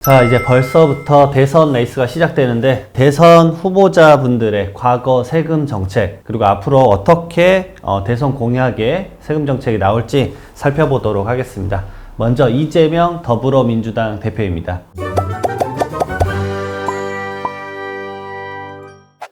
자, 이제 벌써부터 대선 레이스가 시작되는데 대선 후보자분들의 과거 세금 정책 그리고 앞으로 어떻게 대선 공약에 세금 정책이 나올지 살펴보도록 하겠습니다. 먼저 이재명 더불어민주당 대표입니다.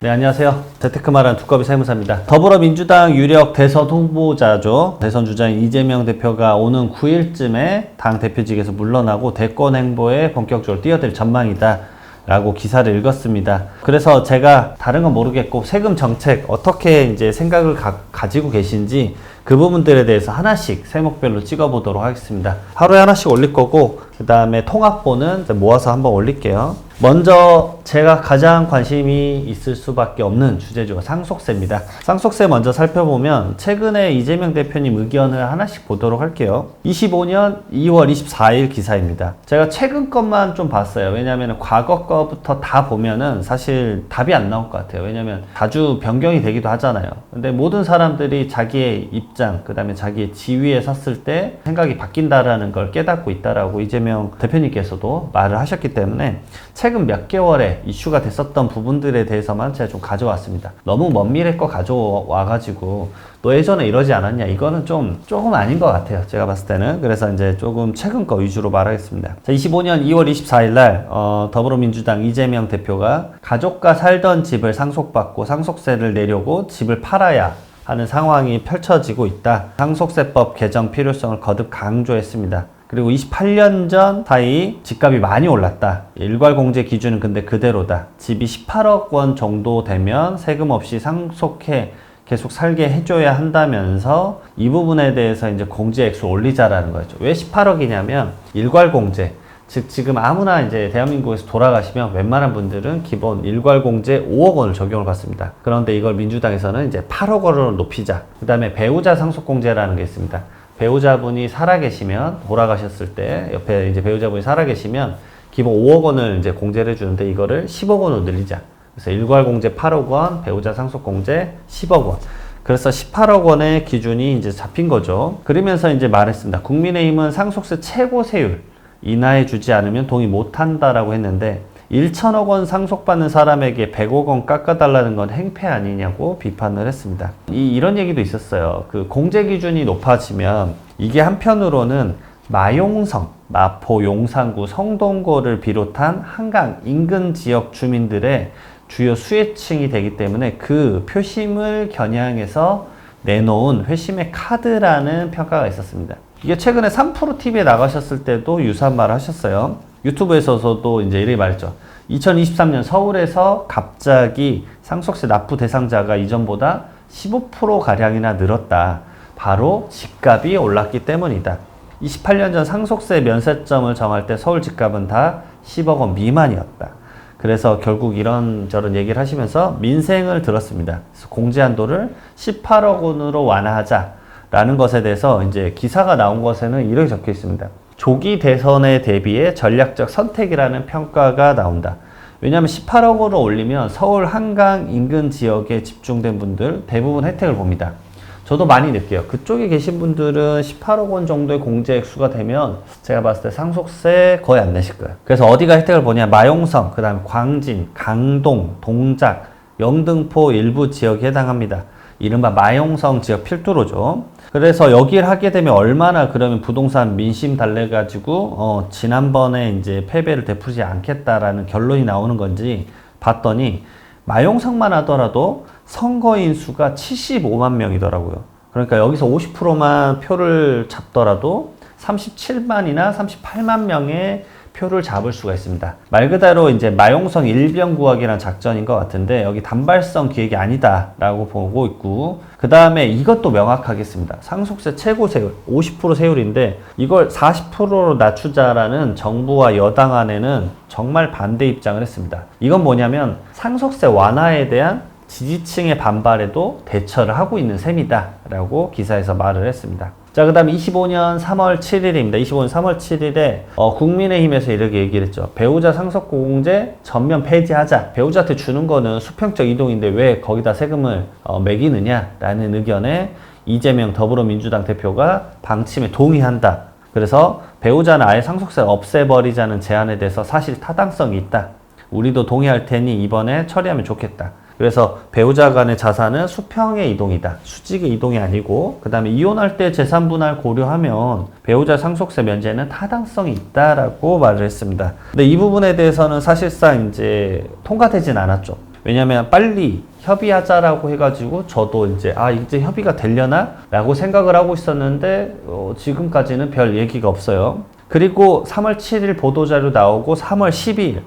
네, 안녕하세요. 재테크 말하는 두꺼비 세무사입니다. 더불어민주당 유력 대선 후보자죠. 대선 주자인 이재명 대표가 오는 9일쯤에 당 대표직에서 물러나고 대권 행보에 본격적으로 뛰어들 전망이다 라고 기사를 읽었습니다. 그래서 제가 다른 건 모르겠고 세금 정책 어떻게 이제 생각을 가지고 계신지 그 부분들에 대해서 하나씩 세목별로 찍어보도록 하겠습니다. 하루에 하나씩 올릴 거고 그 다음에 통합보는 모아서 한번 올릴게요. 먼저 제가 가장 관심이 있을 수밖에 없는 주제죠. 상속세입니다. 상속세 먼저 살펴보면 최근에 이재명 대표님 의견을 하나씩 보도록 할게요. 25년 2월 24일 기사입니다. 제가 최근 것만 좀 봤어요. 왜냐하면 과거 거부터 다 보면은 사실 답이 안 나올 것 같아요. 왜냐하면 자주 변경이 되기도 하잖아요. 근데 모든 사람들이 자기의 입장, 그 다음에 자기의 지위에 섰을 때 생각이 바뀐다라는 걸 깨닫고 있다라고 이재명 대표님께서도 말을 하셨기 때문에 최근 몇 개월에 이슈가 됐었던 부분들에 대해서만 제가 좀 가져왔습니다. 너무 먼 미래 거 가져와가지고 너 예전에 이러지 않았냐? 이거는 조금 아닌 것 같아요. 제가 봤을 때는. 그래서 이제 조금 최근 거 위주로 말하겠습니다. 자, 25년 2월 24일 날 더불어민주당 이재명 대표가 가족과 살던 집을 상속받고 상속세를 내려고 집을 팔아야 하는 상황이 펼쳐지고 있다. 상속세법 개정 필요성을 거듭 강조했습니다. 그리고 28년 전 사이 집값이 많이 올랐다. 일괄공제 기준은 근데 그대로다. 집이 18억 원 정도 되면 세금 없이 상속해 계속 살게 해줘야 한다면서 이 부분에 대해서 이제 공제 액수 올리자라는 거죠. 왜 18억이냐면 일괄공제. 즉 지금 아무나 이제 대한민국에서 돌아가시면 웬만한 분들은 기본 일괄공제 5억 원을 적용을 받습니다. 그런데 이걸 민주당에서는 이제 8억 원으로 높이자. 그 다음에 배우자 상속공제라는 게 있습니다. 배우자분이 살아계시면 돌아가셨을 때 옆에 이제 배우자분이 살아계시면 기본 5억 원을 이제 공제를 해주는데 이거를 10억 원으로 늘리자. 그래서 일괄공제 8억 원, 배우자 상속공제 10억 원. 그래서 18억 원의 기준이 이제 잡힌 거죠. 그러면서 이제 말했습니다. 국민의힘은 상속세 최고 세율 인하해 주지 않으면 동의 못 한다라고 했는데 1천억 원 상속받는 사람에게 100억 원 깎아달라는 건 행패 아니냐고 비판을 했습니다. 이런 얘기도 있었어요. 그 공제 기준이 높아지면 이게 한편으로는 마용성, 마포, 용산구, 성동구를 비롯한 한강 인근 지역 주민들의 주요 수혜층이 되기 때문에 그 표심을 겨냥해서 내놓은 회심의 카드라는 평가가 있었습니다. 이게 최근에 3프로TV에 나가셨을 때도 유사한 말을 하셨어요. 유튜브에서도 이제 이렇게 말했죠. 2023년 서울에서 갑자기 상속세 납부 대상자가 이전보다 15%가량이나 늘었다. 바로 집값이 올랐기 때문이다. 28년 전 상속세 면세점을 정할 때 서울 집값은 다 10억 원 미만이었다. 그래서 결국 이런저런 얘기를 하시면서 민생을 들었습니다. 그래서 공제 한도를 18억 원으로 완화하자라는 것에 대해서 이제 기사가 나온 것에는 이렇게 적혀 있습니다. 조기 대선에 대비해 전략적 선택이라는 평가가 나온다. 왜냐하면 18억 원을 올리면 서울 한강 인근 지역에 집중된 분들 대부분 혜택을 봅니다. 저도 많이 느껴요. 그쪽에 계신 분들은 18억 원 정도의 공제 액수가 되면 제가 봤을 때 상속세 거의 안 내실 거예요. 그래서 어디가 혜택을 보냐? 마용성, 그 다음에 광진, 강동, 동작, 영등포 일부 지역에 해당합니다. 이른바 마용성 지역 필두로죠. 그래서 여기를 하게 되면 얼마나 그러면 부동산 민심 달래가지고 지난번에 이제 패배를 되풀이지 않겠다라는 결론이 나오는 건지 봤더니 마용성만 하더라도 선거인 수가 75만 명이더라고요. 그러니까 여기서 50%만 표를 잡더라도 37만이나 38만 명의 표를 잡을 수가 있습니다. 말 그대로 이제 마용성 일변구하기라는 작전인 것 같은데 여기 단발성 기획이 아니다 라고 보고 있고 그 다음에 이것도 명확하겠습니다. 상속세 최고 세율 50% 세율인데 이걸 40%로 낮추자라는 정부와 여당 안에는 정말 반대 입장을 했습니다. 이건 뭐냐면 상속세 완화에 대한 지지층의 반발에도 대처를 하고 있는 셈이다 라고 기사에서 말을 했습니다. 자, 그 다음 25년 3월 7일입니다. 25년 3월 7일에 국민의힘에서 이렇게 얘기를 했죠. 배우자 상속공제 전면 폐지하자. 배우자한테 주는 거는 수평적 이동인데 왜 거기다 세금을 매기느냐라는 의견에 이재명 더불어민주당 대표가 방침에 동의한다. 그래서 배우자는 아예 상속세를 없애버리자는 제안에 대해서 사실 타당성이 있다. 우리도 동의할 테니 이번에 처리하면 좋겠다. 그래서 배우자 간의 자산은 수평의 이동이다. 수직의 이동이 아니고, 그 다음에 이혼할 때 재산 분할 고려하면 배우자 상속세 면제는 타당성이 있다라고 말을 했습니다. 근데 이 부분에 대해서는 사실상 이제 통과되진 않았죠. 왜냐면 빨리 협의하자라고 해가지고 저도 이제 이제 협의가 되려나? 라고 생각을 하고 있었는데 지금까지는 별 얘기가 없어요. 그리고 3월 7일 보도자료 나오고 3월 12일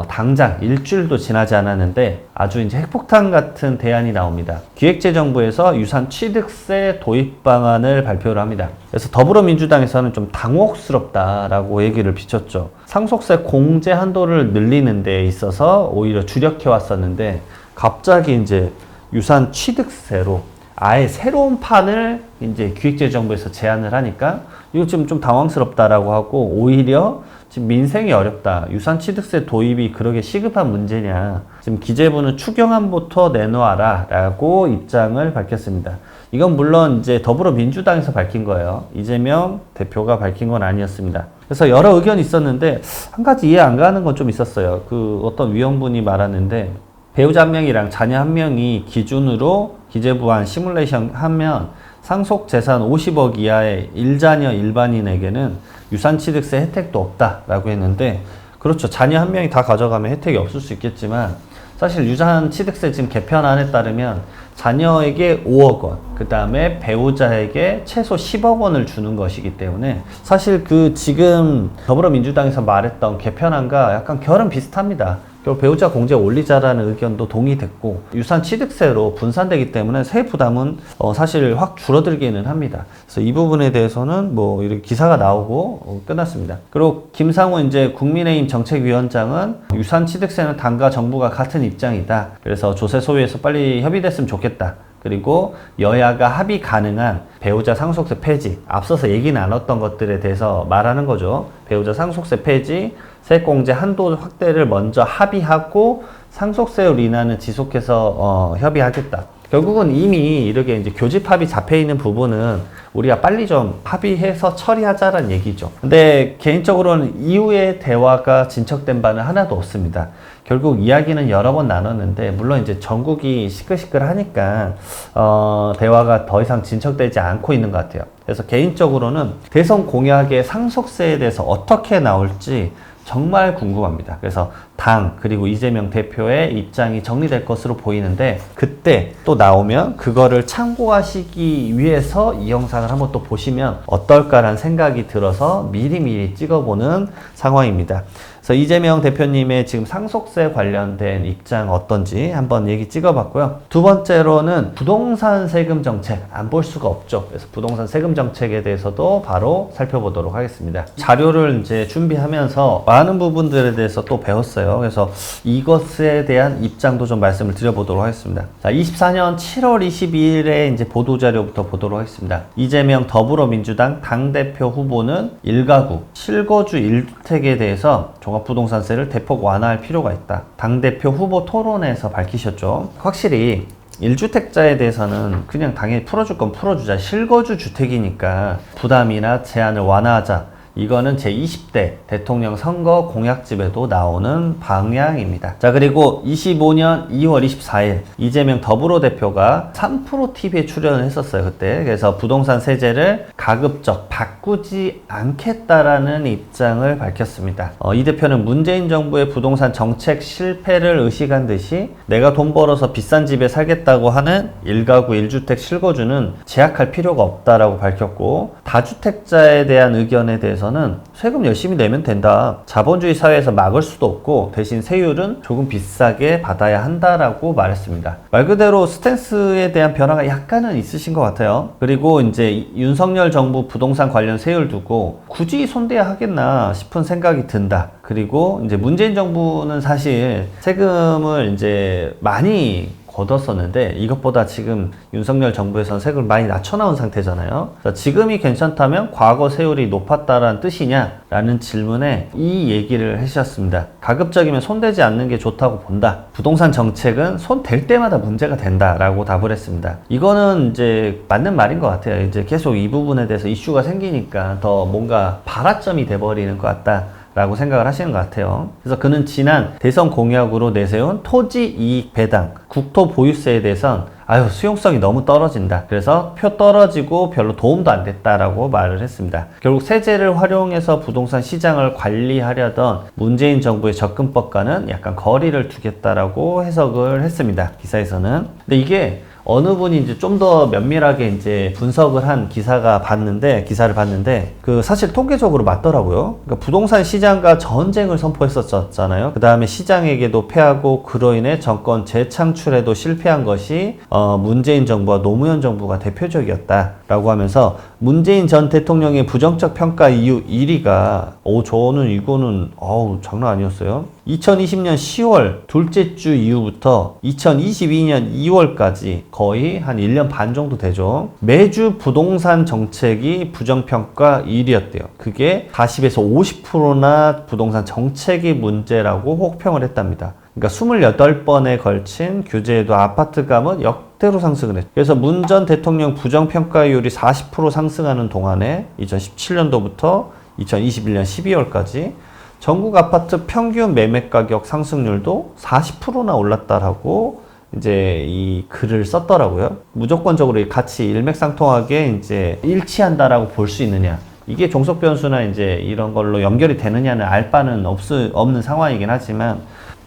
당장 일주일도 지나지 않았는데 아주 이제 핵폭탄 같은 대안이 나옵니다. 기획재정부에서 유산 취득세 도입 방안을 발표를 합니다. 그래서 더불어민주당에서는 좀 당혹스럽다라고 얘기를 비쳤죠. 상속세 공제 한도를 늘리는 데 있어서 오히려 주력해 왔었는데 갑자기 이제 유산 취득세로 아예 새로운 판을 이제 기획재정부에서 제안을 하니까 이거 좀 당황스럽다라고 하고, 오히려 지금 민생이 어렵다. 유산취득세 도입이 그러게 시급한 문제냐. 지금 기재부는 추경안부터 내놓아라 라고 입장을 밝혔습니다. 이건 물론 이제 더불어민주당에서 밝힌 거예요. 이재명 대표가 밝힌 건 아니었습니다. 그래서 여러 의견이 있었는데 한 가지 이해 안 가는 건 좀 있었어요. 그 어떤 위원분이 말하는데 배우자 한 명이랑 자녀 한 명이 기준으로 기재부안 시뮬레이션 하면 상속 재산 50억 이하의 1자녀 일반인에게는 유산취득세 혜택도 없다라고 했는데, 그렇죠. 자녀 한 명이 다 가져가면 혜택이 없을 수 있겠지만 사실 유산취득세 지금 개편안에 따르면 자녀에게 5억 원, 그 다음에 배우자에게 최소 10억 원을 주는 것이기 때문에 사실 그 지금 더불어민주당에서 말했던 개편안과 약간 결은 비슷합니다. 배우자 공제 올리자라는 의견도 동의됐고, 유산 취득세로 분산되기 때문에 세액 부담은 사실 확 줄어들기는 합니다. 그래서 이 부분에 대해서는 뭐 이렇게 기사가 나오고 끝났습니다. 그리고 김상호 이제 국민의힘 정책위원장은 유산 취득세는 당과 정부가 같은 입장이다. 그래서 조세 소위에서 빨리 협의됐으면 좋겠다. 그리고 여야가 합의 가능한 배우자 상속세 폐지, 앞서서 얘기 나눴던 것들에 대해서 말하는 거죠. 배우자 상속세 폐지, 세액공제 한도 확대를 먼저 합의하고 상속세율 인하는 지속해서 협의하겠다. 결국은 이미 이렇게 이제 교집 합의 잡혀 있는 부분은 우리가 빨리 좀 합의해서 처리하자라는 얘기죠. 근데 개인적으로는 이후에 대화가 진척된 바는 하나도 없습니다. 결국 이야기는 여러 번 나눴는데, 물론 이제 전국이 시끌시끌하니까 대화가 더 이상 진척되지 않고 있는 것 같아요. 그래서 개인적으로는 대선 공약의 상속세에 대해서 어떻게 나올지 정말 궁금합니다. 그래서 당 그리고 이재명 대표의 입장이 정리될 것으로 보이는데, 그때 또 나오면 그거를 참고하시기 위해서 이 영상을 한번 또 보시면 어떨까라는 생각이 들어서 미리미리 찍어보는 상황입니다. 그래서 이재명 대표님의 지금 상속세 관련된 입장 어떤지 한번 얘기 찍어봤고요. 두 번째로는 부동산 세금 정책, 안 볼 수가 없죠. 그래서 부동산 세금 정책에 대해서도 바로 살펴보도록 하겠습니다. 자료를 이제 준비하면서 많은 부분들에 대해서 또 배웠어요. 그래서 이것에 대한 입장도 좀 말씀을 드려보도록 하겠습니다. 자, 24년 7월 22일에 이제 보도자료부터 보도록 하겠습니다. 이재명 더불어민주당 당대표 후보는 1가구, 실거주 1주택에 대해서 종합부동산세를 대폭 완화할 필요가 있다. 당대표 후보 토론에서 밝히셨죠. 확실히 1주택자에 대해서는 그냥 당연히 풀어줄 건 풀어주자. 실거주 주택이니까 부담이나 제한을 완화하자. 이거는 제20대 대통령 선거 공약집에도 나오는 방향입니다. 자, 그리고 25년 2월 24일 이재명 더불어 대표가 3프로TV에 출연을 했었어요. 그때. 그래서 부동산 세제를 가급적 바꾸지 않겠다라는 입장을 밝혔습니다. 이 대표는 문재인 정부의 부동산 정책 실패를 의식한 듯이 내가 돈 벌어서 비싼 집에 살겠다고 하는 1가구 1주택 실거주는 제약할 필요가 없다라고 밝혔고, 다주택자에 대한 의견에 대해서 는 세금 열심히 내면 된다. 자본주의 사회에서 막을 수도 없고 대신 세율은 조금 비싸게 받아야 한다라고 말했습니다. 말 그대로 스탠스에 대한 변화가 약간은 있으신 것 같아요. 그리고 이제 윤석열 정부 부동산 관련 세율 두고 굳이 손대야 하겠나 싶은 생각이 든다. 그리고 이제 문재인 정부는 사실 세금을 이제 많이 걷었었는데 이것보다 지금 윤석열 정부에서는 세금을 많이 낮춰나온 상태잖아요. 그래서 지금이 괜찮다면 과거 세율이 높았다라는 뜻이냐라는 질문에 이 얘기를 해주셨습니다. 가급적이면 손대지 않는 게 좋다고 본다. 부동산 정책은 손 댈 때마다 문제가 된다라고 답을 했습니다. 이거는 이제 맞는 말인 것 같아요. 이제 계속 이 부분에 대해서 이슈가 생기니까 더 뭔가 발화점이 돼버리는 것 같다 라고 생각을 하시는 것 같아요. 그래서 그는 지난 대선 공약으로 내세운 토지 이익 배당, 국토 보유세에 대해선 수용성이 너무 떨어진다. 그래서 표 떨어지고 별로 도움도 안 됐다라고 말을 했습니다. 결국 세제를 활용해서 부동산 시장을 관리하려던 문재인 정부의 접근법과는 약간 거리를 두겠다라고 해석을 했습니다. 기사에서는. 근데 이게 어느 분이 이제 좀 더 면밀하게 이제 분석을 한 기사를 봤는데, 그 사실 통계적으로 맞더라고요. 그러니까 부동산 시장과 전쟁을 선포했었잖아요. 그 다음에 시장에게도 패하고 그로 인해 정권 재창출에도 실패한 것이 문재인 정부와 노무현 정부가 대표적이었다라고 하면서 문재인 전 대통령의 부정적 평가 이유 1위가 저는 이거는 장난 아니었어요. 2020년 10월 둘째 주 이후부터 2022년 2월까지 거의 한 1년 반 정도 되죠. 매주 부동산 정책이 부정평가 1위였대요. 그게 40에서 50%나 부동산 정책이 문제라고 혹평을 했답니다. 그러니까 28번에 걸친 규제에도 아파트감은 역대로 상승을 했죠. 그래서 문 전 대통령 부정평가율이 40% 상승하는 동안에 2017년도부터 2021년 12월까지 전국 아파트 평균 매매 가격 상승률도 40%나 올랐다라고 이제 이 글을 썼더라고요. 무조건적으로 같이 일맥상통하게 이제 일치한다라고 볼 수 있느냐. 이게 종속 변수나 이제 이런 걸로 연결이 되느냐는 알 바는 없는 상황이긴 하지만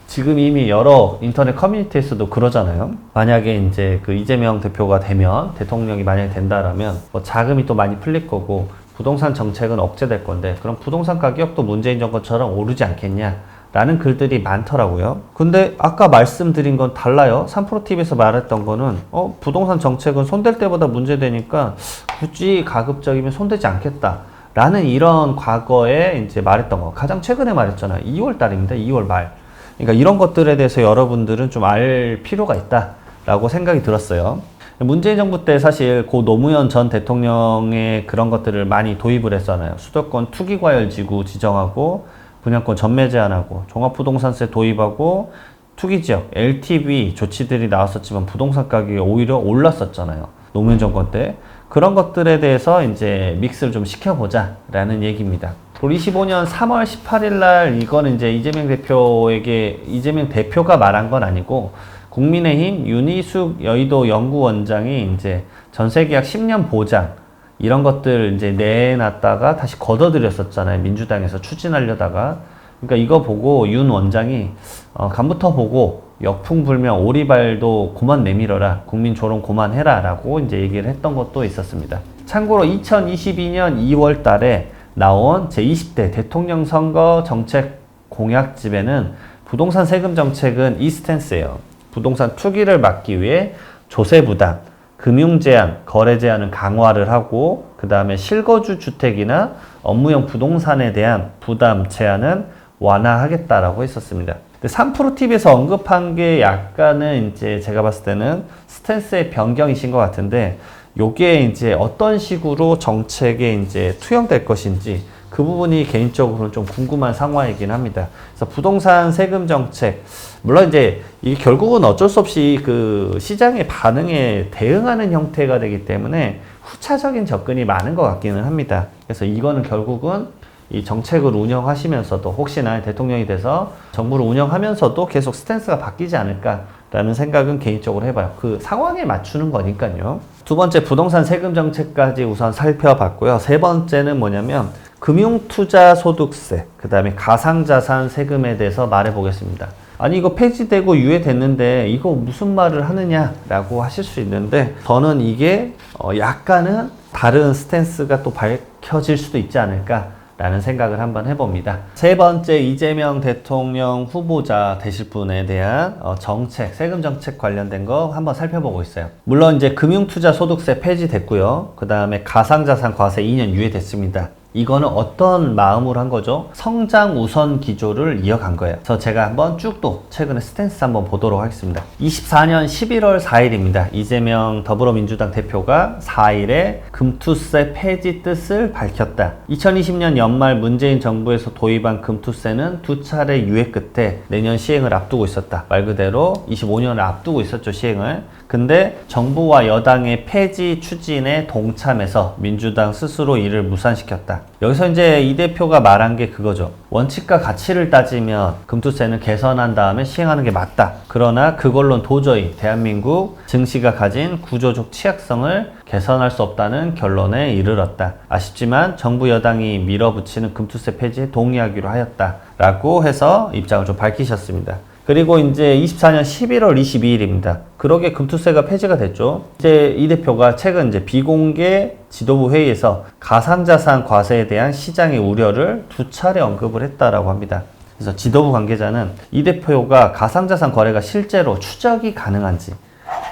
지금 이미 여러 인터넷 커뮤니티에서도 그러잖아요. 만약에 이제 그 이재명 대표가 되면, 대통령이 만약에 된다라면 뭐 자금이 또 많이 풀릴 거고 부동산 정책은 억제될 건데 그럼 부동산 가격도 문재인 정권처럼 오르지 않겠냐 라는 글들이 많더라고요. 근데 아까 말씀드린 건 달라요. 3프로TV에서 말했던 거는 부동산 정책은 손댈 때보다 문제되니까 굳이 가급적이면 손대지 않겠다 라는 이런 과거에 이제 말했던 거, 가장 최근에 말했잖아요. 2월 달입니다. 2월 말. 그러니까 이런 것들에 대해서 여러분들은 좀 알 필요가 있다라고 생각이 들었어요. 문재인 정부 때 사실 고 노무현 전 대통령의 그런 것들을 많이 도입을 했잖아요. 수도권 투기과열지구 지정하고 분양권 전매 제한하고 종합부동산세 도입하고 투기지역 LTV 조치들이 나왔었지만 부동산 가격이 오히려 올랐었잖아요. 노무현 정권 때. 그런 것들에 대해서 이제 믹스를 좀 시켜보자 라는 얘기입니다. 그리고 25년 3월 18일 날 이거는 이제 이재명 대표가 말한 건 아니고 국민의힘 윤희숙 여의도 연구원장이 이제 전세계약 10년 보장 이런 것들 이제 내놨다가 다시 걷어들였었잖아요. 민주당에서 추진하려다가. 그러니까 이거 보고 윤 원장이 간부터 보고 역풍 불면 오리발도 그만 내밀어라. 국민 조롱 그만해라. 라고 이제 얘기를 했던 것도 있었습니다. 참고로 2022년 2월 달에 나온 제20대 대통령 선거 정책 공약집에는 부동산 세금 정책은 이 스탠스예요. 부동산 투기를 막기 위해 조세 부담, 금융 제한, 거래 제한은 강화를 하고 그 다음에 실거주 주택이나 업무용 부동산에 대한 부담 제한은 완화하겠다라고 했었습니다. 3프로TV에서 언급한 게 약간은 이제 제가 봤을 때는 스탠스의 변경이신 것 같은데 요게 이제 어떤 식으로 정책에 이제 투영될 것인지 그 부분이 개인적으로는 좀 궁금한 상황이긴 합니다. 그래서 부동산 세금 정책, 물론 이제 이게 결국은 어쩔 수 없이 그 시장의 반응에 대응하는 형태가 되기 때문에 후차적인 접근이 많은 것 같기는 합니다. 그래서 이거는 결국은 이 정책을 운영하시면서도 혹시나 대통령이 돼서 정부를 운영하면서도 계속 스탠스가 바뀌지 않을까라는 생각은 개인적으로 해봐요. 그 상황에 맞추는 거니까요. 두 번째, 부동산 세금 정책까지 우선 살펴봤고요. 세 번째는 뭐냐면 금융투자소득세, 그 다음에 가상자산 세금에 대해서 말해보겠습니다. 아니 이거 폐지되고 유예됐는데 이거 무슨 말을 하느냐라고 하실 수 있는데 저는 이게 약간은 다른 스탠스가 또 밝혀질 수도 있지 않을까 라는 생각을 한번 해봅니다. 세 번째, 이재명 대통령 후보자 되실 분에 대한 정책, 세금 정책 관련된 거 한번 살펴보고 있어요. 물론 이제 금융투자소득세 폐지됐고요. 그 다음에 가상자산 과세 2년 유예됐습니다. 이거는 어떤 마음으로 한 거죠? 성장 우선 기조를 이어간 거예요. 그래서 제가 한번 쭉 또 최근에 스탠스 한번 보도록 하겠습니다. 24년 11월 4일입니다. 이재명 더불어민주당 대표가 4일에 금투세 폐지 뜻을 밝혔다. 2020년 연말 문재인 정부에서 도입한 금투세는 두 차례 유예 끝에 내년 시행을 앞두고 있었다. 말 그대로 25년을 앞두고 있었죠, 시행을. 근데 정부와 여당의 폐지 추진에 동참해서 민주당 스스로 이를 무산시켰다. 여기서 이제 이 대표가 말한 게 그거죠. 원칙과 가치를 따지면 금투세는 개선한 다음에 시행하는 게 맞다. 그러나 그걸로는 도저히 대한민국 증시가 가진 구조적 취약성을 개선할 수 없다는 결론에 이르렀다. 아쉽지만 정부 여당이 밀어붙이는 금투세 폐지에 동의하기로 하였다. 라고 해서 입장을 좀 밝히셨습니다. 그리고 이제 24년 11월 22일입니다. 그러게 금투세가 폐지가 됐죠. 이제 이 대표가 최근 이제 비공개 지도부 회의에서 가상자산 과세에 대한 시장의 우려를 두 차례 언급을 했다라고 합니다. 그래서 지도부 관계자는 이 대표가 가상자산 거래가 실제로 추적이 가능한지,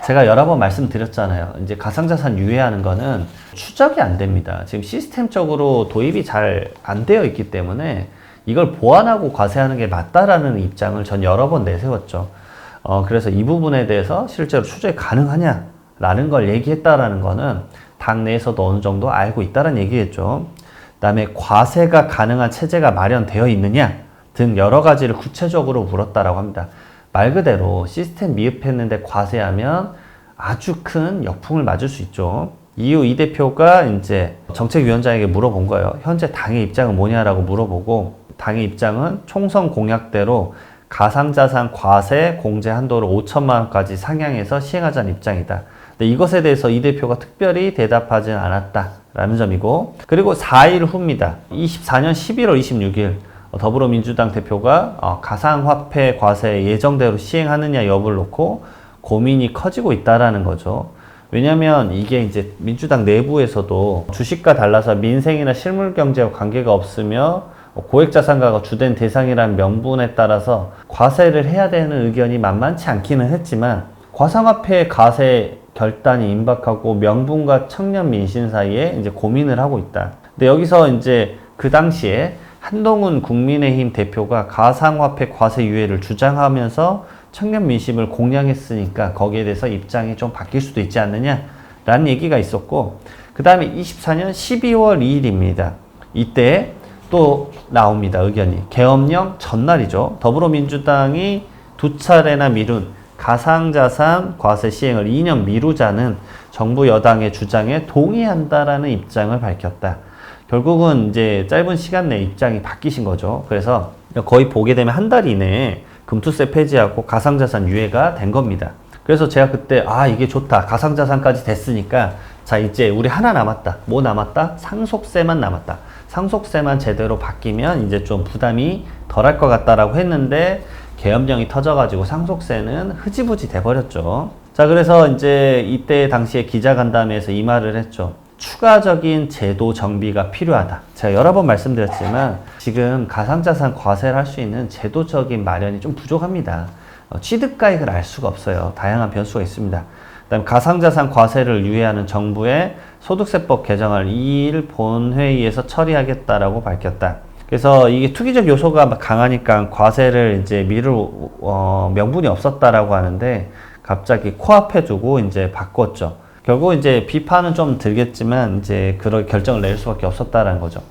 제가 여러 번 말씀드렸잖아요. 이제 가상자산 유예하는 거는 추적이 안 됩니다. 지금 시스템적으로 도입이 잘 안 되어 있기 때문에 이걸 보완하고 과세하는 게 맞다라는 입장을 전 여러 번 내세웠죠. 그래서 이 부분에 대해서 실제로 추적이 가능하냐라는 걸 얘기했다라는 거는 당 내에서도 어느 정도 알고 있다는 얘기겠죠. 그 다음에 과세가 가능한 체제가 마련되어 있느냐 등 여러 가지를 구체적으로 물었다라고 합니다. 말 그대로 시스템 미흡했는데 과세하면 아주 큰 역풍을 맞을 수 있죠. 이후 이 대표가 이제 정책위원장에게 물어본 거예요. 현재 당의 입장은 뭐냐라고 물어보고, 당의 입장은 총선 공약대로 가상자산 과세 공제 한도를 5천만 원까지 상향해서 시행하자는 입장이다. 근데 이것에 대해서 이 대표가 특별히 대답하지는 않았다라는 점이고, 그리고 4일 후입니다. 24년 11월 26일 더불어민주당 대표가 가상화폐 과세 예정대로 시행하느냐 여부를 놓고 고민이 커지고 있다라는 거죠. 왜냐면 이게 이제 민주당 내부에서도 주식과 달라서 민생이나 실물 경제와 관계가 없으며 고액자산가가 주된 대상이라는 명분에 따라서 과세를 해야 되는 의견이 만만치 않기는 했지만, 가상화폐 과세 결단이 임박하고 명분과 청년 민심 사이에 이제 고민을 하고 있다. 근데 여기서 이제 그 당시에 한동훈 국민의힘 대표가 가상화폐 과세 유예를 주장하면서 청년 민심을 공략했으니까 거기에 대해서 입장이 좀 바뀔 수도 있지 않느냐라는 얘기가 있었고, 그 다음에 24년 12월 2일입니다. 이때 또 나옵니다. 의견이. 계엄령 전날이죠. 더불어민주당이 두 차례나 미룬 가상자산 과세 시행을 2년 미루자는 정부 여당의 주장에 동의한다라는 입장을 밝혔다. 결국은 이제 짧은 시간 내에 입장이 바뀌신 거죠. 그래서 거의 보게 되면 한 달 이내에 금투세 폐지하고 가상자산 유예가 된 겁니다. 그래서 제가 그때 이게 좋다. 가상자산까지 됐으니까 자, 이제 우리 하나 남았다. 뭐 남았다? 상속세만 남았다. 상속세만 제대로 바뀌면 이제 좀 부담이 덜할 것 같다라고 했는데, 계엄령이 터져가지고 상속세는 흐지부지 돼버렸죠. 자, 그래서 이제 이때 당시에 기자간담회에서 이 말을 했죠. 추가적인 제도 정비가 필요하다. 제가 여러 번 말씀드렸지만 지금 가상자산 과세를 할 수 있는 제도적인 마련이 좀 부족합니다. 취득가액을 알 수가 없어요. 다양한 변수가 있습니다. 그다음에 가상자산 과세를 유예하는 정부의 소득세법 개정을 2일 본회의에서 처리하겠다라고 밝혔다. 그래서 이게 투기적 요소가 강하니까 과세를 이제 미룰 명분이 없었다라고 하는데, 갑자기 코앞에 두고 이제 바꿨죠. 결국 이제 비판은 좀 들겠지만 이제 그런 결정을 낼 수밖에 없었다라는 거죠.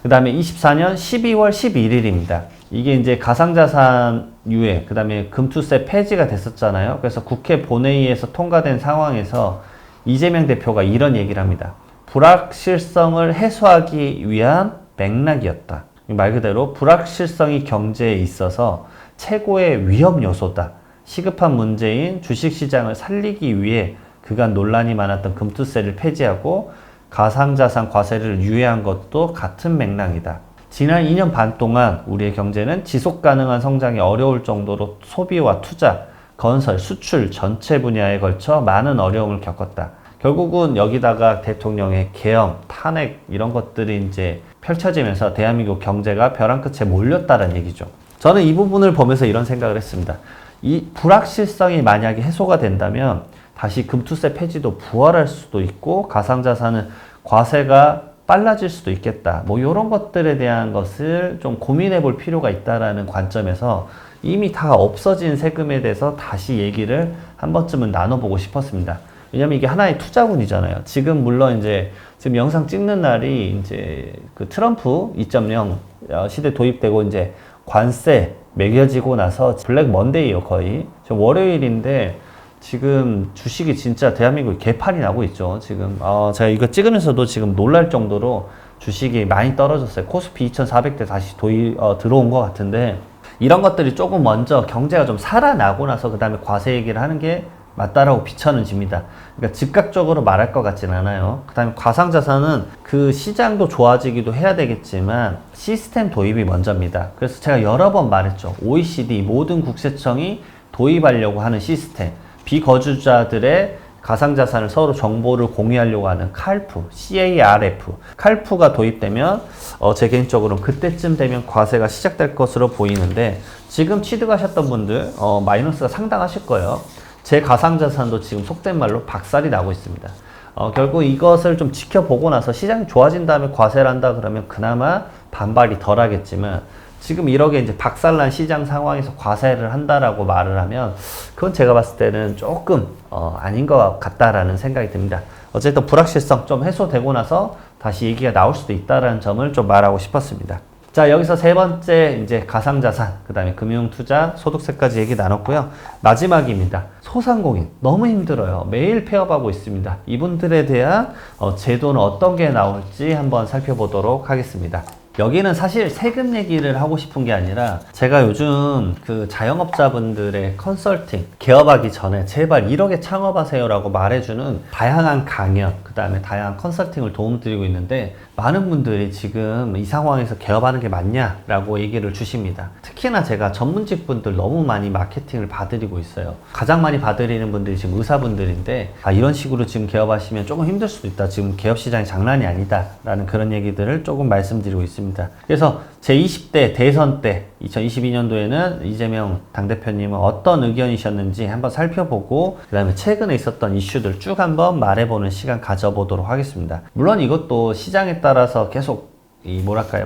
그 다음에 24년 12월 11일입니다. 이게 이제 가상자산 유예, 그 다음에 금투세 폐지가 됐었잖아요. 그래서 국회 본회의에서 통과된 상황에서 이재명 대표가 이런 얘기를 합니다. 불확실성을 해소하기 위한 맥락이었다. 말 그대로 불확실성이 경제에 있어서 최고의 위험 요소다. 시급한 문제인 주식시장을 살리기 위해 그간 논란이 많았던 금투세를 폐지하고 가상자산 과세를 유예한 것도 같은 맥락이다. 지난 2년 반 동안 우리의 경제는 지속가능한 성장이 어려울 정도로 소비와 투자, 건설, 수출 전체 분야에 걸쳐 많은 어려움을 겪었다. 결국은 여기다가 대통령의 계엄, 탄핵 이런 것들이 이제 펼쳐지면서 대한민국 경제가 벼랑 끝에 몰렸다는 얘기죠. 저는 이 부분을 보면서 이런 생각을 했습니다. 이 불확실성이 만약에 해소가 된다면 다시 금투세 폐지도 부활할 수도 있고, 가상자산은 과세가 빨라질 수도 있겠다. 뭐 이런 것들에 대한 것을 좀 고민해 볼 필요가 있다라는 관점에서 이미 다 없어진 세금에 대해서 다시 얘기를 한 번쯤은 나눠보고 싶었습니다. 왜냐면 이게 하나의 투자군이잖아요. 지금 물론 이제 지금 영상 찍는 날이 이제 그 트럼프 2.0 시대 도입되고 이제 관세 매겨지고 나서 블랙 먼데이요, 거의. 지금 월요일인데 지금 주식이 진짜 대한민국 개판이 나고 있죠. 지금 제가 이거 찍으면서도 지금 놀랄 정도로 주식이 많이 떨어졌어요. 코스피 2,400대 다시 들어온 것 같은데, 이런 것들이 조금 먼저 경제가 좀 살아나고 나서 그 다음에 과세 얘기를 하는 게 맞다라고 비춰집니다. 그러니까 즉각적으로 말할 것 같진 않아요. 그 다음에 가상자산은 그 시장도 좋아지기도 해야 되겠지만 시스템 도입이 먼저입니다. 그래서 제가 여러 번 말했죠. OECD 모든 국세청이 도입하려고 하는 시스템, 비거주자들의 가상자산을 서로 정보를 공유하려고 하는 칼프, CARF. 칼프가 도입되면 제 개인적으로는 그때쯤 되면 과세가 시작될 것으로 보이는데, 지금 취득하셨던 분들 마이너스가 상당하실 거예요. 제 가상자산도 지금 속된 말로 박살이 나고 있습니다. 결국 이것을 좀 지켜보고 나서 시장이 좋아진 다음에 과세를 한다 그러면 그나마 반발이 덜 하겠지만, 지금 이렇게 이제 박살난 시장 상황에서 과세를 한다라고 말을 하면 그건 제가 봤을 때는 조금 아닌 것 같다라는 생각이 듭니다. 어쨌든 불확실성 좀 해소되고 나서 다시 얘기가 나올 수도 있다라는 점을 좀 말하고 싶었습니다. 자, 여기서 세 번째 이제 가상자산, 그 다음에 금융투자, 소득세까지 얘기 나눴고요. 마지막입니다. 소상공인 너무 힘들어요. 매일 폐업하고 있습니다. 이분들에 대한 제도는 어떤 게 나올지 한번 살펴보도록 하겠습니다. 여기는 사실 세금 얘기를 하고 싶은 게 아니라, 제가 요즘 그 자영업자분들의 컨설팅, 개업하기 전에 제발 1억에 창업하세요 라고 말해주는 다양한 강연, 그 다음에 다양한 컨설팅을 도움드리고 있는데, 많은 분들이 지금 이 상황에서 개업하는 게 맞냐 라고 얘기를 주십니다. 특히나 제가 전문직 분들 너무 많이 마케팅을 봐드리고 있어요. 가장 많이 봐드리는 분들이 지금 의사분들인데, 이런 식으로 지금 개업하시면 조금 힘들 수도 있다. 지금 개업 시장이 장난이 아니다 라는 그런 얘기들을 조금 말씀드리고 있습니다. 그래서 제 20대 대선 때 2022년도에는 이재명 당대표님은 어떤 의견이셨는지 한번 살펴보고, 그 다음에 최근에 있었던 이슈들 쭉 한번 말해보는 시간 가져보도록 하겠습니다. 물론 이것도 시장에 따라서 계속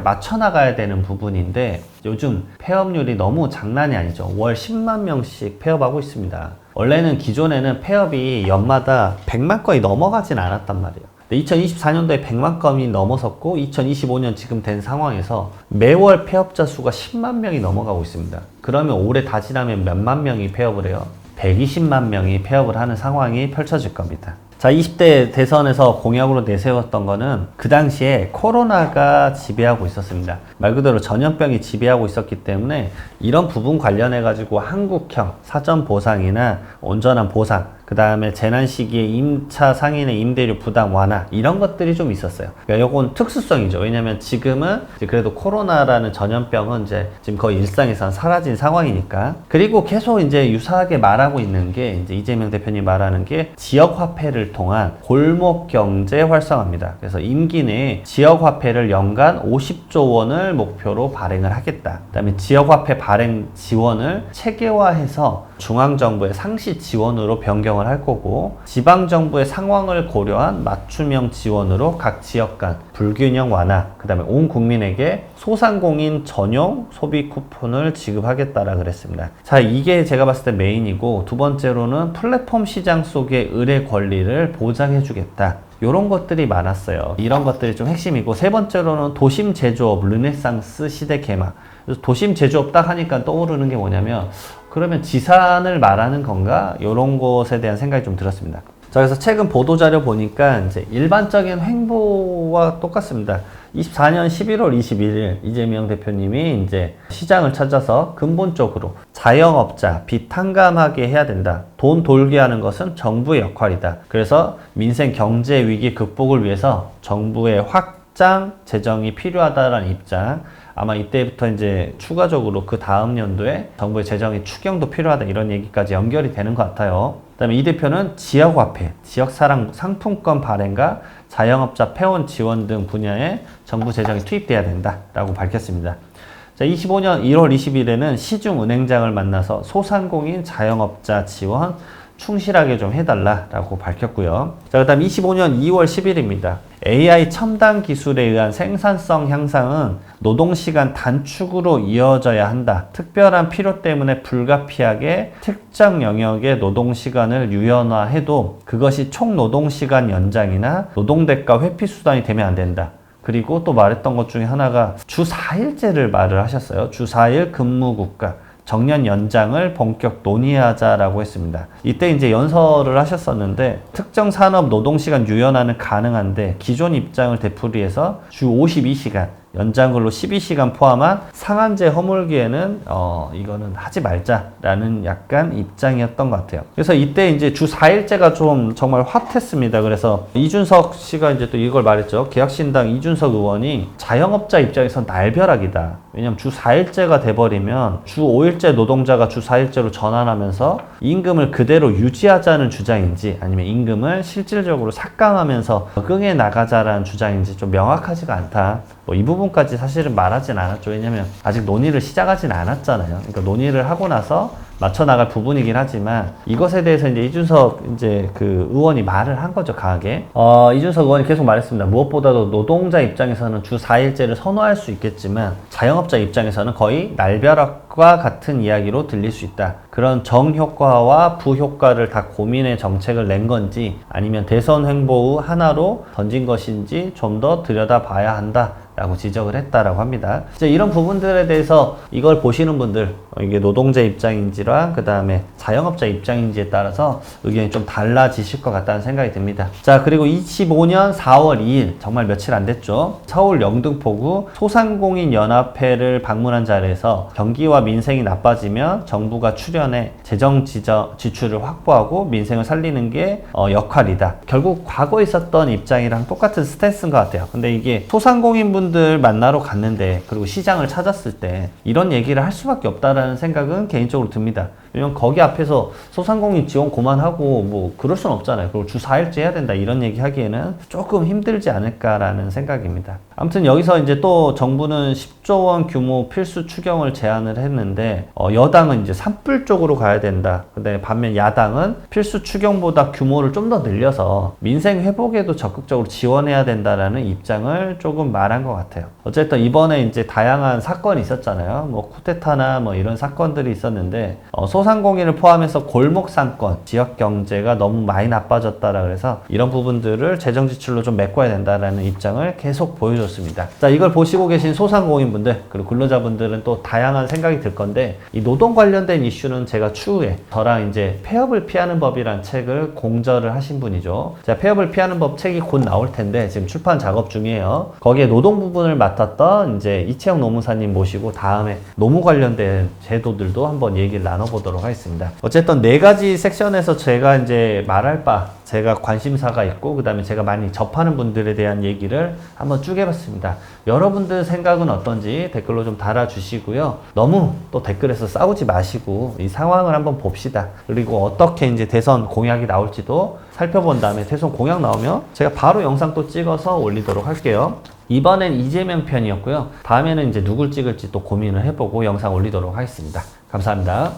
맞춰 나가야 되는 부분인데, 요즘 폐업률이 너무 장난이 아니죠. 월 10만 명씩 폐업하고 있습니다. 원래는 기존에는 폐업이 연마다 100만 건이 넘어가진 않았단 말이에요. 2024년도에 100만 건이 넘어섰고, 2025년 지금 된 상황에서 매월 폐업자 수가 10만 명이 넘어가고 있습니다. 그러면 올해 다 지나면 몇만 명이 폐업을 해요? 120만 명이 폐업을 하는 상황이 펼쳐질 겁니다. 자, 20대 대선에서 공약으로 내세웠던 거는 그 당시에 코로나가 지배하고 있었습니다. 말 그대로 전염병이 지배하고 있었기 때문에 이런 부분 관련해 가지고 한국형 사전 보상이나 온전한 보상, 그 다음에 재난 시기에 임차 상인의 임대료 부담 완화, 이런 것들이 좀 있었어요. 그러니까 이건 특수성이죠. 왜냐면 지금은 이제 그래도 코로나라는 전염병은 이제 지금 거의 일상에서 사라진 상황이니까. 그리고 계속 이제 유사하게 말하고 있는 게, 이제 이재명 대표님 말하는 게 지역화폐를 통한 골목 경제 활성화입니다. 그래서 임기 내에 지역화폐를 연간 50조 원을 목표로 발행을 하겠다. 그 다음에 지역화폐 발행 지원을 체계화해서 중앙정부의 상시 지원으로 변경을 할 거고, 지방정부의 상황을 고려한 맞춤형 지원으로 각 지역 간 불균형 완화, 그 다음에 온 국민에게 소상공인 전용 소비 쿠폰을 지급하겠다라 그랬습니다. 자, 이게 제가 봤을 때 메인이고, 두 번째로는 플랫폼 시장 속의 의뢰 권리를 보장해 주겠다. 이런 것들이 많았어요. 이런 것들이 좀 핵심이고, 세 번째로는 도심 제조업 르네상스 시대 개막. 그래서 도심 제조업 딱 하니까 떠오르는 게 뭐냐면, 그러면 지산을 말하는 건가? 이런 것에 대한 생각이 좀 들었습니다. 자, 그래서 최근 보도자료 보니까 이제 일반적인 횡보와 똑같습니다. 24년 11월 21일 이재명 대표님이 이제 시장을 찾아서 근본적으로 자영업자 빚 탕감하게 해야 된다. 돈 돌게 하는 것은 정부의 역할이다. 그래서 민생 경제 위기 극복을 위해서 정부의 확장 재정이 필요하다라는 입장. 아마 이때부터 이제 추가적으로 그 다음 연도에 정부의 재정의 추경도 필요하다, 이런 얘기까지 연결이 되는 것 같아요. 그 다음에 이 대표는 지역화폐, 지역사랑 상품권 발행과 자영업자 폐원 지원 등 분야에 정부 재정이 투입돼야 된다라고 밝혔습니다. 자, 25년 1월 20일에는 시중은행장을 만나서 소상공인 자영업자 지원, 충실하게 좀 해달라라고 밝혔고요. 자, 그다음 25년 2월 10일입니다. AI 첨단 기술에 의한 생산성 향상은 노동시간 단축으로 이어져야 한다. 특별한 필요 때문에 불가피하게 특정 영역의 노동시간을 유연화해도 그것이 총 노동시간 연장이나 노동대가 회피 수단이 되면 안 된다. 그리고 또 말했던 것 중에 하나가 주 4일제를 말을 하셨어요. 주 4일 근무국가. 정년 연장을 본격 논의하자라고 했습니다. 이때 이제 연설을 하셨었는데 특정 산업 노동시간 유연화는 가능한데 기존 입장을 되풀이해서 주 52시간 연장근로 12시간 포함한 상한제 허물기에는 이거는 하지 말자라는 약간 입장이었던 것 같아요. 그래서 이때 이제 주 4일제가 좀 정말 핫했습니다. 그래서 이준석 씨가 이제 또 이걸 말했죠. 개혁신당 이준석 의원이 자영업자 입장에서 날벼락이다. 왜냐면 주 4일제가 돼버리면 주 5일제 노동자가 주 4일제로 전환하면서 임금을 그대로 유지하자는 주장인지 아니면 임금을 실질적으로 삭감하면서 적응해 나가자라는 주장인지 좀 명확하지가 않다. 뭐 이 부분까지 사실은 말하진 않았죠. 왜냐면 아직 논의를 시작하진 않았잖아요. 그러니까 논의를 하고 나서 맞춰 나갈 부분이긴 하지만 이것에 대해서 이제 이준석 그 의원이 말을 한 거죠, 강하게. 이준석 의원이 계속 말했습니다. 무엇보다도 노동자 입장에서는 주 4일제를 선호할 수 있겠지만 자영업자 입장에서는 거의 날벼락과 같은 이야기로 들릴 수 있다. 그런 정효과와 부효과를 다 고민해 정책을 낸 건지 아니면 대선 행보 후 하나로 던진 것인지 좀 더 들여다봐야 한다. 라고 지적을 했다라고 합니다. 이제 이런 부분들에 대해서 이걸 보시는 분들, 이게 노동자 입장인지랑 그 다음에 자영업자 입장인지에 따라서 의견이 좀 달라지실 것 같다는 생각이 듭니다. 자, 그리고 25년 4월 2일, 정말 며칠 안 됐죠. 서울 영등포구 소상공인 연합회를 방문한 자리에서 경기와 민생이 나빠지면 정부가 출연해 재정 지출을 확보하고 민생을 살리는 게 역할이다. 결국 과거에 있었던 입장이랑 똑같은 스탠스인 것 같아요. 근데 이게 소상공인 분들 만나러 갔는데 그리고 시장을 찾았을 때 이런 얘기를 할 수밖에 없다라는 생각은 개인적으로 듭니다. 왜냐면 거기 앞에서 소상공인 지원 그만하고 뭐 그럴 순 없잖아요. 그리고 주 4일째 해야 된다 이런 얘기 하기에는 조금 힘들지 않을까라는 생각입니다. 아무튼 여기서 이제 또 정부는 10조 원 규모 필수 추경을 제안을 했는데 여당은 이제 산불 쪽으로 가야 된다. 근데 반면 야당은 필수 추경보다 규모를 좀 더 늘려서 민생 회복에도 적극적으로 지원해야 된다라는 입장을 조금 말한 것 같아요. 어쨌든 이번에 이제 다양한 사건이 있었잖아요. 뭐 쿠데타나 뭐 이런 사건들이 있었는데 소상공인을 포함해서 골목 상권, 지역 경제가 너무 많이 나빠졌다라 그래서 이런 부분들을 재정 지출로 좀 메꿔야 된다라는 입장을 계속 보여줬습니다. 자, 이걸 보시고 계신 소상공인분들 그리고 근로자분들은 또 다양한 생각이 들 건데 이 노동 관련된 이슈는 제가 추후에 저랑 이제 폐업을 피하는 법이란 책을 공저를 하신 분이죠. 제가 폐업을 피하는 법 책이 곧 나올 텐데 지금 출판 작업 중이에요. 거기에 노동 부분을 맡았던 이제 이채영 노무사님 모시고 다음에 노무 관련된 제도들도 한번 얘기를 나눠보도록 하겠습니다. 어쨌든 4가지 섹션에서 제가 이제 말할 바, 제가 관심사가 있고 그 다음에 제가 많이 접하는 분들에 대한 얘기를 한번 쭉 해봤습니다. 여러분들 생각은 어떤지 댓글로 좀 달아주시고요. 너무 또 댓글에서 싸우지 마시고 이 상황을 한번 봅시다. 그리고 어떻게 이제 대선 공약이 나올지도 살펴본 다음에 대선 공약 나오면 제가 바로 영상 또 찍어서 올리도록 할게요. 이번엔 이재명 편이었고요. 다음에는 이제 누굴 찍을지 또 고민을 해보고 영상 올리도록 하겠습니다. 감사합니다.